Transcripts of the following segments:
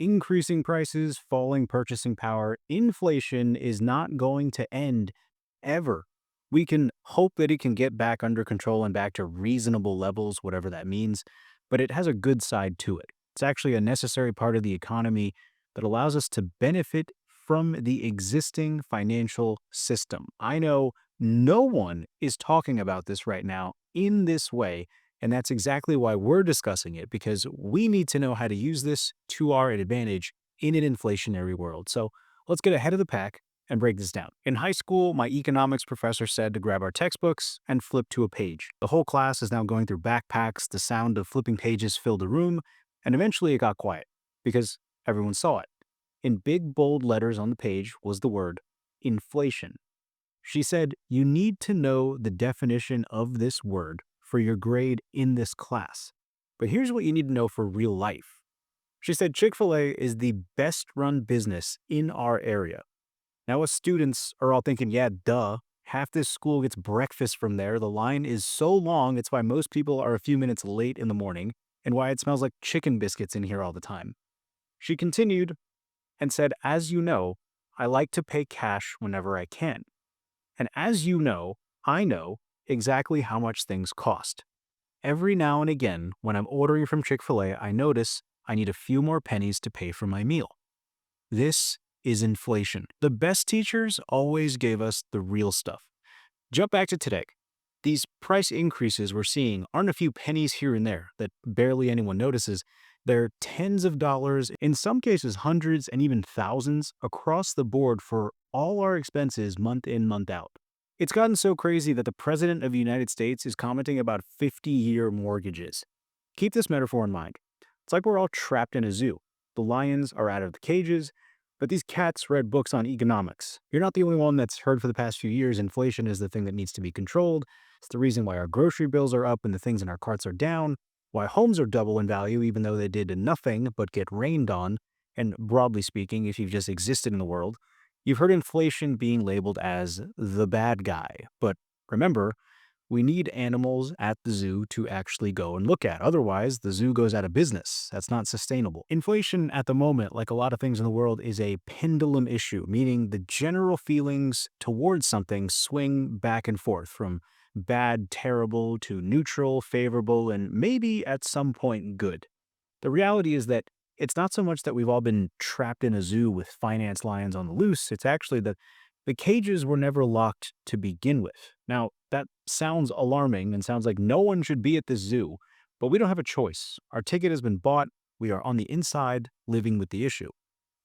increasing prices, falling purchasing power, inflation is not going to end ever. We can hope that it can get back under control and back to reasonable levels, whatever that means, but it has a good side to it. It's actually a necessary part of the economy that allows us to benefit from the existing financial system. I know no one is talking about this right now in this way, and that's exactly why we're discussing it, because we need to know how to use this to our advantage in an inflationary world. So let's get ahead of the pack and break this down. In high school, my economics professor said to grab our textbooks and flip to a page. The whole class is now going through backpacks, the sound of flipping pages filled the room, and eventually it got quiet because everyone saw it. In big, bold letters on the page was the word inflation. She said, "You need to know the definition of this word for your grade in this class. But here's what you need to know for real life." She said Chick-fil-A is the best run business in our area. Now, us students are all thinking, yeah, duh. Half this school gets breakfast from there. The line is so long, it's why most people are a few minutes late in the morning and why it smells like chicken biscuits in here all the time. She continued and said, "As you know, I like to pay cash whenever I can. And as you know, I know exactly how much things cost. Every now and again, when I'm ordering from Chick-fil-A, I notice I need a few more pennies to pay for my meal. This is inflation." The best teachers always gave us the real stuff. Jump back to today. These price increases we're seeing aren't a few pennies here and there that barely anyone notices. They're tens of dollars, in some cases hundreds and even thousands across the board for all our expenses month in, month out. It's gotten so crazy that the President of the United States is commenting about 50-year mortgages. Keep this metaphor in mind. It's like we're all trapped in a zoo. The lions are out of the cages, but these cats read books on economics. You're not the only one that's heard for the past few years inflation is the thing that needs to be controlled. It's the reason why our grocery bills are up and the things in our carts are down, why homes are double in value even though they did nothing but get rained on. And broadly speaking, if you've just existed in the world, you've heard inflation being labeled as the bad guy. But remember, we need animals at the zoo to actually go and look at. Otherwise, the zoo goes out of business. That's not sustainable. Inflation at the moment, like a lot of things in the world, is a pendulum issue, meaning the general feelings towards something swing back and forth from bad, terrible to neutral, favorable, and maybe at some point good. The reality is that it's not so much that we've all been trapped in a zoo with finance lions on the loose. It's actually that the cages were never locked to begin with. Now, that sounds alarming and sounds like no one should be at this zoo, but we don't have a choice. Our ticket has been bought. We are on the inside living with the issue.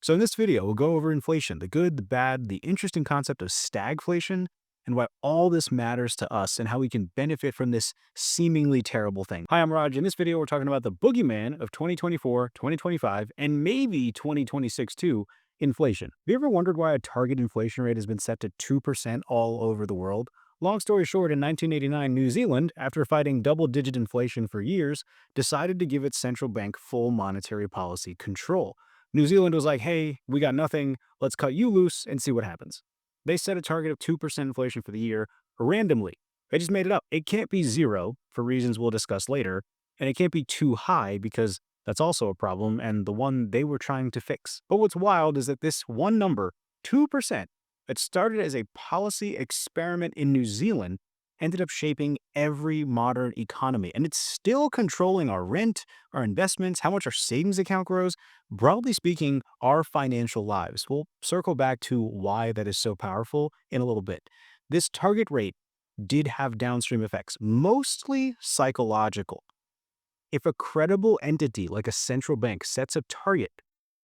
So in this video, we'll go over inflation, the good, the bad, the interesting concept of stagflation, and why all this matters to us and how we can benefit from this seemingly terrible thing. Hi, I'm Raj. In this video, we're talking about the boogeyman of 2024, 2025, and maybe 2026 too, inflation. Have you ever wondered why a target inflation rate has been set to 2% all over the world? Long story short, in 1989, New Zealand, after fighting double-digit inflation for years, decided to give its central bank full monetary policy control. New Zealand was like, hey, we got nothing, let's cut you loose and see what happens. They set a target of 2% inflation for the year randomly. They just made it up. It can't be zero for reasons we'll discuss later, and it can't be too high because that's also a problem and the one they were trying to fix. But what's wild is that this one number, 2%, that started as a policy experiment in New Zealand, ended up shaping every modern economy. And it's still controlling our rent, our investments, how much our savings account grows, broadly speaking, our financial lives. We'll circle back to why that is so powerful in a little bit. This target rate did have downstream effects, mostly psychological. If a credible entity like a central bank sets a target,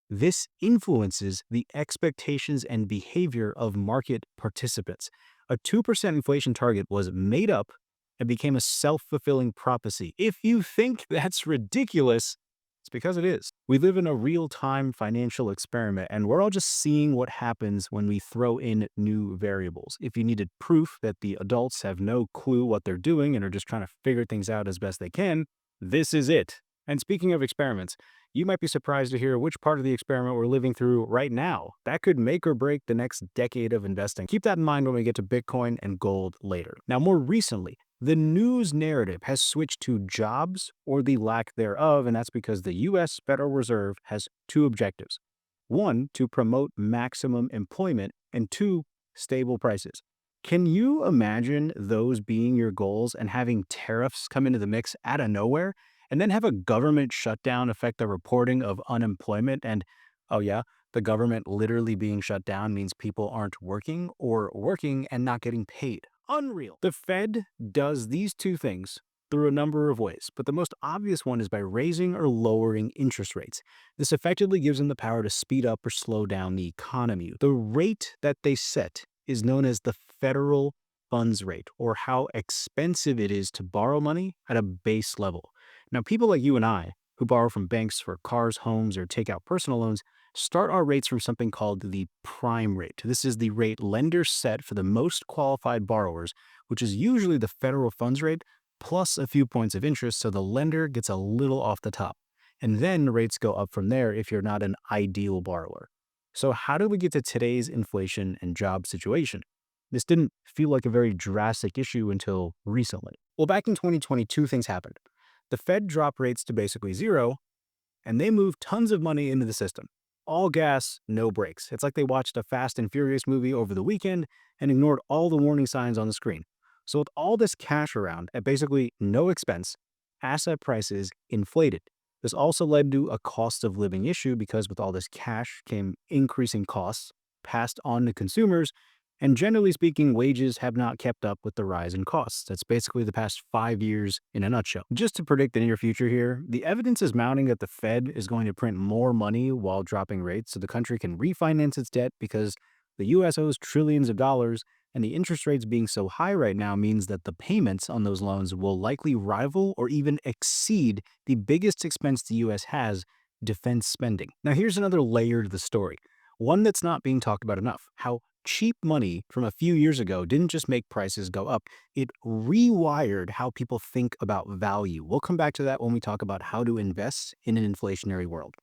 this influences the expectations and behavior of market participants. A 2% inflation target was made up and became a self-fulfilling prophecy. If you think that's ridiculous, it's because it is. We live in a real-time financial experiment, and we're all just seeing what happens when we throw in new variables. If you needed proof that the adults have no clue what they're doing and are just trying to figure things out as best they can, this is it. And speaking of experiments, you might be surprised to hear which part of the experiment we're living through right now. That could make or break the next decade of investing. Keep that in mind when we get to Bitcoin and gold later. Now, more recently, The news narrative has switched to jobs or the lack thereof, and that's because the US Federal Reserve has two objectives: one, to promote maximum employment, and two, stable prices. Can you imagine those being your goals and having tariffs come into the mix out of nowhere, and then have a government shutdown affect the reporting of unemployment? And oh, yeah, the government literally being shut down means people aren't working or working and not getting paid. Unreal. The Fed does these two things through a number of ways, but the most obvious one is by raising or lowering interest rates. This effectively gives them the power to speed up or slow down the economy. The rate that they set is known as the federal funds rate, or how expensive it is to borrow money at a base level. Now, people like you and I, who borrow from banks for cars, homes, or take out personal loans, start our rates from something called the prime rate. This is the rate lenders set for the most qualified borrowers, which is usually the federal funds rate plus a few points of interest, so the lender gets a little off the top. And then rates go up from there if you're not an ideal borrower. So, how do we get to today's inflation and job situation? This didn't feel like a very drastic issue until recently. Well, back in 2022, things happened. The Fed dropped rates to basically zero, and they moved tons of money into the system. All gas, no brakes. It's like they watched a Fast and Furious movie over the weekend and ignored all the warning signs on the screen. So, with all this cash around at basically no expense, asset prices inflated. This also led to a cost of living issue because with all this cash came increasing costs passed on to consumers, and generally speaking, wages have not kept up with the rise in costs. That's basically the past 5 years in a nutshell. Just to predict the near future here, the evidence is mounting that the Fed is going to print more money while dropping rates so the country can refinance its debt because the US owes trillions of dollars, and the interest rates being so high right now means that the payments on those loans will likely rival or even exceed the biggest expense the US has: defense spending. Now, here's another layer to the story, one that's not being talked about enough: how cheap money from a few years ago didn't just make prices go up, it rewired how people think about value. We'll come back to that when we talk about how to invest in an inflationary world.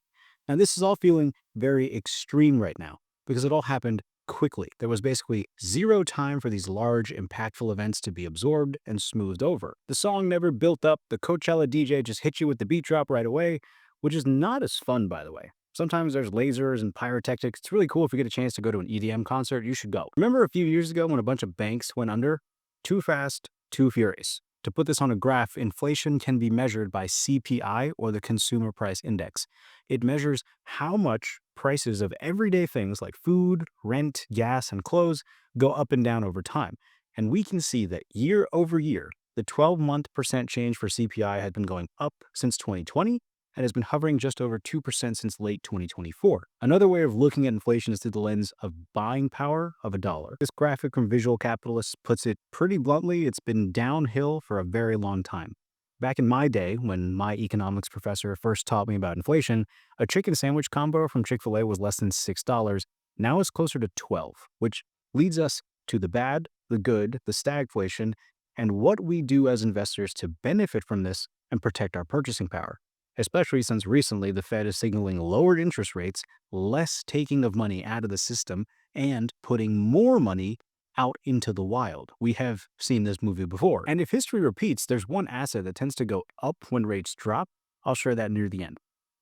Now, this is all feeling very extreme right now because it all happened quickly. There was basically zero time for these large, impactful events to be absorbed and smoothed over. The song never built up, the Coachella DJ just hit you with the beat drop right away, which is not as fun, by the way. Sometimes there's lasers and pyrotechnics. It's really cool. If you get a chance to go to an EDM concert, you should go. Remember a few years ago when a bunch of banks went under? Too fast, too furious. To put this on a graph, inflation can be measured by CPI, or the Consumer Price Index. It measures how much prices of everyday things like food, rent, gas, and clothes go up and down over time. And we can see that year over year, the 12-month percent change for CPI had been going up since 2020 and has been hovering just over 2% since late 2024. Another way of looking at inflation is through the lens of buying power of a dollar. This graphic from Visual Capitalists puts it pretty bluntly: it's been downhill for a very long time. Back in my day, when my economics professor first taught me about inflation, a chicken sandwich combo from Chick-fil-A was less than $6. Now it's closer to 12, which leads us to the bad, the good, the stagflation, and what we do as investors to benefit from this and protect our purchasing power. Especially since recently the Fed is signaling lowered interest rates, less taking of money out of the system, and putting more money out into the wild. We have seen this movie before. And if history repeats, there's one asset that tends to go up when rates drop. I'll share that near the end.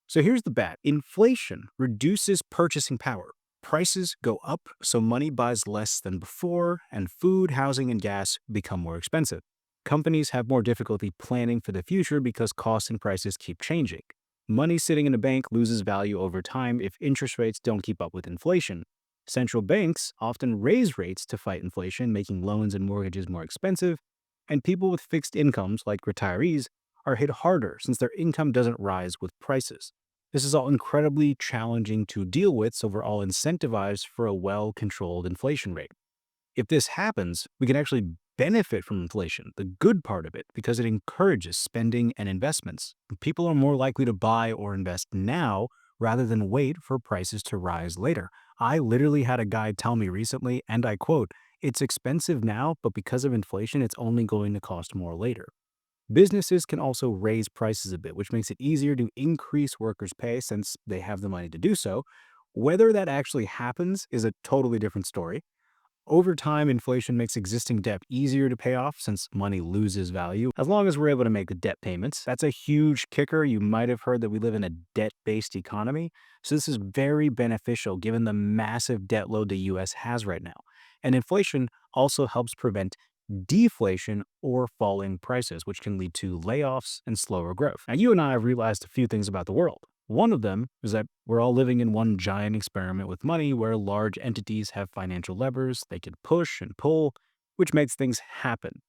So here's the bad. Inflation reduces purchasing power. Prices go up, so money buys less than before, and food, housing, and gas become more expensive. Companies have more difficulty planning for the future because costs and prices keep changing. Money sitting in a bank loses value over time if interest rates don't keep up with inflation. Central banks often raise rates to fight inflation, making loans and mortgages more expensive, and people with fixed incomes, like retirees, are hit harder since their income doesn't rise with prices. This is all incredibly challenging to deal with, so we're all incentivized for a well-controlled inflation rate. If this happens, we can actually benefit from inflation, the good part of it, because it encourages spending and investments. People are more likely to buy or invest now rather than wait for prices to rise later. I literally had a guy tell me recently, and I quote, "It's expensive now, but because of inflation, it's only going to cost more later." Businesses can also raise prices a bit, which makes it easier to increase workers' pay since they have the money to do so. Whether that actually happens is a totally different story. Over time, inflation makes existing debt easier to pay off since money loses value, as long as we're able to make the debt payments. That's a huge kicker. You might have heard that we live in a debt-based economy, so this is very beneficial given the massive debt load the US has right now. And inflation also helps prevent deflation or falling prices, which can lead to layoffs and slower growth. Now, you and I have realized a few things about the world. One of them is that we're all living in one giant experiment with money where large entities have financial levers they can push and pull, which makes things happen.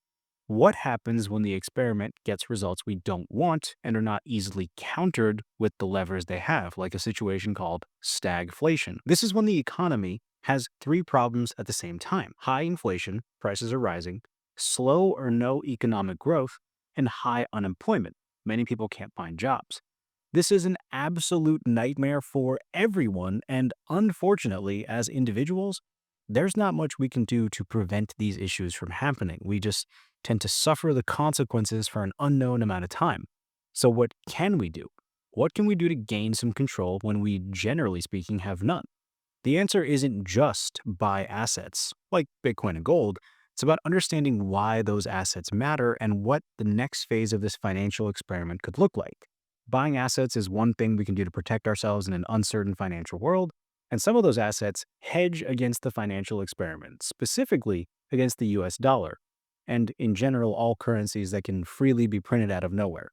What happens when the experiment gets results we don't want and are not easily countered with the levers they have, like a situation called stagflation? This is when the economy has three problems at the same time: high inflation, prices are rising, slow or no economic growth, and high unemployment. Many people can't find jobs. This is an absolute nightmare for everyone, and unfortunately, as individuals, there's not much we can do to prevent these issues from happening. We just tend to suffer the consequences for an unknown amount of time. So, what can we do? What can we do to gain some control when we, generally speaking, have none? The answer isn't just buy assets like Bitcoin and gold. It's about understanding why those assets matter and what the next phase of this financial experiment could look like. Buying assets is one thing we can do to protect ourselves in an uncertain financial world, and some of those assets hedge against the financial experiment, specifically against the US dollar, and in general, all currencies that can freely be printed out of nowhere.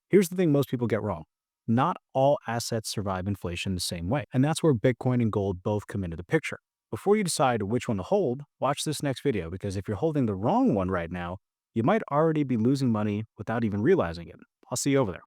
Here's the thing most people get wrong: not all assets survive inflation the same way, and that's where Bitcoin and gold both come into the picture. Before you decide which one to hold, watch this next video, because if you're holding the wrong one right now, you might already be losing money without even realizing it. I'll see you over there.